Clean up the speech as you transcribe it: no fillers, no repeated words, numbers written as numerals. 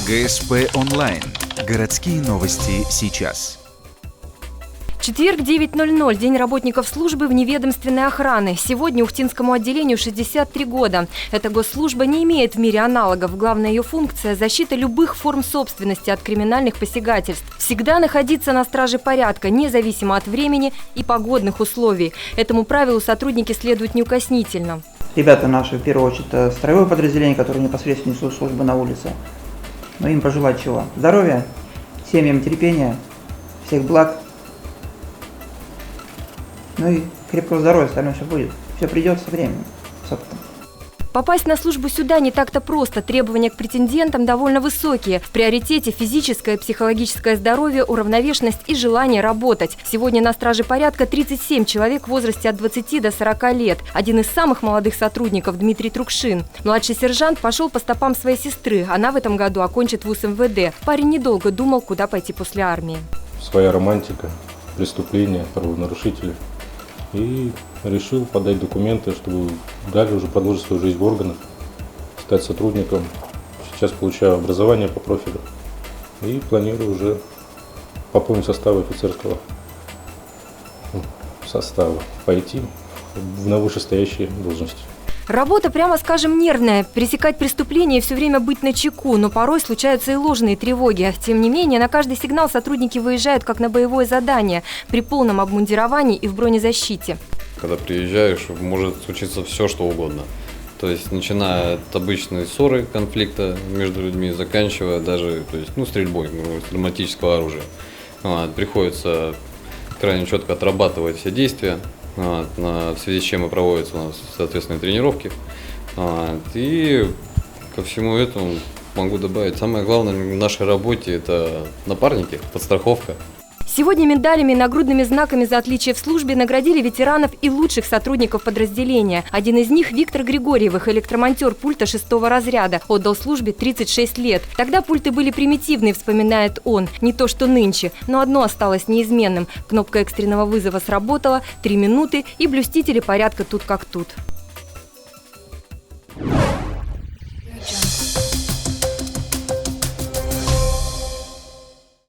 ГСП онлайн. Городские новости сейчас. Четверг, 9:00. День работников службы вневедомственной охраны. Сегодня Ухтинскому отделению 63 года. Эта госслужба не имеет в мире аналогов. Главная ее функция – защита любых форм собственности от криминальных посягательств. Всегда находиться на страже порядка, независимо от времени и погодных условий. Этому правилу сотрудники следуют неукоснительно. Ребята наши, в первую очередь, строевое подразделение, которое непосредственно несут службу на улице. Но им пожелать чего? Здоровья, семьям терпения, всех благ. Ну и крепкого здоровья, остальное все будет. Все придет со временем, с опытом. Попасть на службу сюда не так-то просто. Требования к претендентам довольно высокие. В приоритете физическое и психологическое здоровье, уравновешенность и желание работать. Сегодня на страже порядка 37 человек в возрасте от 20 до 40 лет. Один из самых молодых сотрудников – Дмитрий Трукшин. Младший сержант пошел по стопам своей сестры. Она в этом году окончит вуз МВД. Парень недолго думал, куда пойти после армии. Своя романтика, преступления, правонарушители. И решил подать документы, чтобы далее уже продолжить свою жизнь в органах, стать сотрудником. Сейчас получаю образование по профилю и планирую уже пополнить состав офицерского состава, пойти на вышестоящие должности. Работа, прямо скажем, нервная. Пересекать преступления и все время быть начеку, но порой случаются и ложные тревоги. Тем не менее, на каждый сигнал сотрудники выезжают как на боевое задание, при полном обмундировании и в бронезащите. Когда приезжаешь, может случиться все, что угодно. То есть, начиная от обычной ссоры, конфликта между людьми, заканчивая даже стрельбой травматического оружия. Приходится крайне четко отрабатывать все действия. В связи с чем и проводятся у нас соответственные тренировки. И ко всему этому могу добавить, самое главное в нашей работе – это напарники, подстраховка. Сегодня медалями и нагрудными знаками за отличие в службе наградили ветеранов и лучших сотрудников подразделения. Один из них – Виктор Григорьевых, электромонтер пульта 6-го разряда. Отдал службе 36 лет. Тогда пульты были примитивные, вспоминает он. Не то что нынче, но одно осталось неизменным. Кнопка экстренного вызова сработала, 3 минуты, и блюстители порядка тут как тут.